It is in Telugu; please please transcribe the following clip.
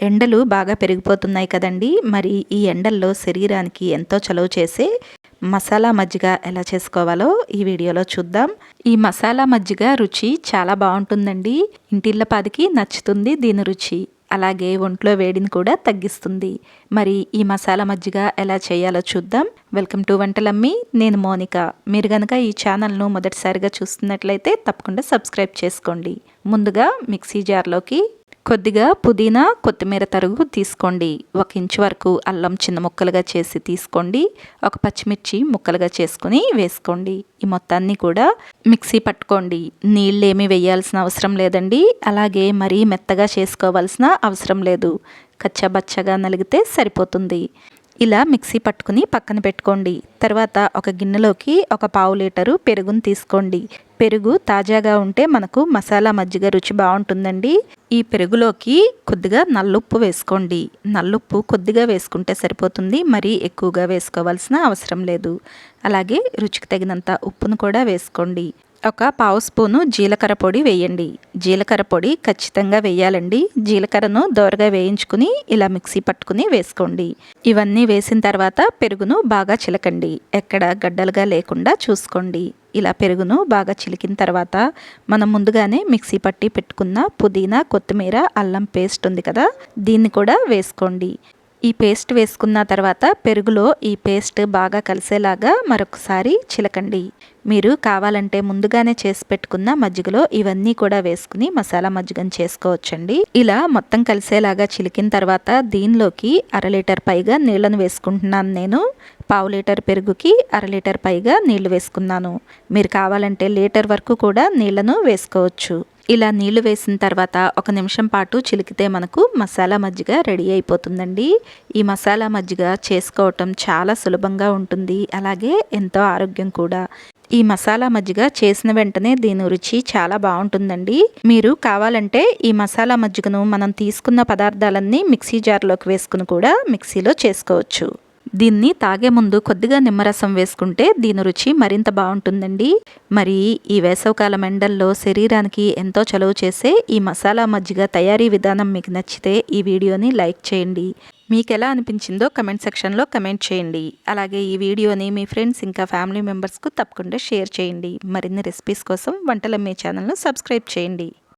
ఎండలు బాగా పెరిగిపోతున్నాయి కదండి. మరి ఈ ఎండల్లో శరీరానికి ఎంతో చలువ చేసే మసాలా మజ్జిగ ఎలా చేసుకోవాలో ఈ వీడియోలో చూద్దాం. ఈ మసాలా మజ్జిగ రుచి చాలా బాగుంటుందండి. ఇంటిల్లపాదికి నచ్చుతుంది దీని రుచి. అలాగే ఒంట్లో వేడిని కూడా తగ్గిస్తుంది. మరి ఈ మసాలా మజ్జిగ ఎలా చేయాలో చూద్దాం. Welcome to Vantalammi. నేను మోనిక. మీరు గనక ఈ ఛానల్ను మొదటిసారిగా చూస్తున్నట్లయితే తప్పకుండా సబ్స్క్రైబ్ చేసుకోండి. ముందుగా మిక్సీ జార్లోకి కొద్దిగా పుదీనా, కొత్తిమీర తరుగు తీసుకోండి. 1 ఇంచు వరకు అల్లం చిన్న ముక్కలుగా చేసి తీసుకోండి. ఒక పచ్చిమిర్చి ముక్కలుగా చేసుకుని వేసుకోండి. ఈ మొత్తాన్ని కూడా మిక్సీ పట్టుకోండి. నీళ్ళేమీ వేయాల్సిన అవసరం లేదండి. అలాగే మరీ మెత్తగా చేసుకోవాల్సిన అవసరం లేదు. కచ్చాబచ్చగా నలిగితే సరిపోతుంది. ఇలా మిక్సీ పట్టుకుని పక్కన పెట్టుకోండి. తర్వాత ఒక గిన్నెలోకి 1/2 లీటరు పెరుగును తీసుకోండి. పెరుగు తాజాగా ఉంటే మనకు మసాలా మజ్జిగ రుచి బాగుంటుందండి. ఈ పెరుగులోకి కొద్దిగా నల్లుప్పు వేసుకోండి. నల్లుప్పు కొద్దిగా వేసుకుంటే సరిపోతుంది. మరీ ఎక్కువగా వేసుకోవాల్సిన అవసరం లేదు. అలాగే రుచికి తగినంత ఉప్పును కూడా వేసుకోండి. 1/2 స్పూను జీలకర్ర పొడి వేయండి. జీలకర్ర పొడి ఖచ్చితంగా వేయాలండి. జీలకర్రను దోరగా వేయించుకుని ఇలా మిక్సీ పట్టుకుని వేసుకోండి. ఇవన్నీ వేసిన తర్వాత పెరుగును బాగా చిలకండి. ఎక్కడ గడ్డలుగా లేకుండా చూసుకోండి. ఇలా పెరుగును బాగా చిలికిన తర్వాత మనం ముందుగానే మిక్సీ పట్టి పెట్టుకున్న పుదీనా, కొత్తిమీర, అల్లం పేస్ట్ ఉంది కదా, దీన్ని కూడా వేసుకోండి. ఈ పేస్ట్ వేసుకున్న తర్వాత పెరుగులో ఈ పేస్ట్ బాగా కలిసేలాగా మరొకసారి చిలకండి. మీరు కావాలంటే ముందుగానే చేసి పెట్టుకున్న మజ్జిగలో ఇవన్నీ కూడా వేసుకుని మసాలా మజ్జిగను చేసుకోవచ్చండి. ఇలా మొత్తం కలిసేలాగా చిలికిన తర్వాత దీనిలోకి 1/2 లీటర్ పైగా నీళ్లను వేసుకుంటున్నాను నేను. 1/2 లీటర్ పెరుగుకి 1/2 లీటర్ పైగా నీళ్లు వేసుకున్నాను. మీరు కావాలంటే లీటర్ వరకు కూడా నీళ్లను వేసుకోవచ్చు. ఇలా నీళ్లు వేసిన తర్వాత 1 నిమిషం పాటు చిలికితే మనకు మసాలా మజ్జిగ రెడీ అయిపోతుందండి. ఈ మసాలా మజ్జిగ చేసుకోవటం చాలా సులభంగా ఉంటుంది. అలాగే ఎంతో ఆరోగ్యం కూడా. ఈ మసాలా మజ్జిగ చేసిన వెంటనే దీని రుచి చాలా బాగుంటుందండి. మీరు కావాలంటే ఈ మసాలా మజ్జిగను మనం తీసుకున్న పదార్థాలన్నీ మిక్సీ జార్లోకి వేసుకుని కూడా మిక్సీలో చేసుకోవచ్చు. దీన్ని తాగే ముందు కొద్దిగా నిమ్మరసం వేసుకుంటే దీని రుచి మరింత బాగుంటుందండి. మరి ఈ వేసవికాలం ఎండల్లో శరీరానికి ఎంతో చలువ చేసే ఈ మసాలా మజ్జిగ తయారీ విధానం మీకు నచ్చితే ఈ వీడియోని లైక్ చేయండి. మీకు ఎలా అనిపించిందో కమెంట్ సెక్షన్లో కమెంట్ చేయండి. అలాగే ఈ వీడియోని మీ ఫ్రెండ్స్ ఇంకా ఫ్యామిలీ మెంబర్స్కు తప్పకుండా షేర్ చేయండి. మరిన్ని రెసిపీస్ కోసం వంటలమ్మే ఛానల్ను సబ్స్క్రైబ్ చేయండి.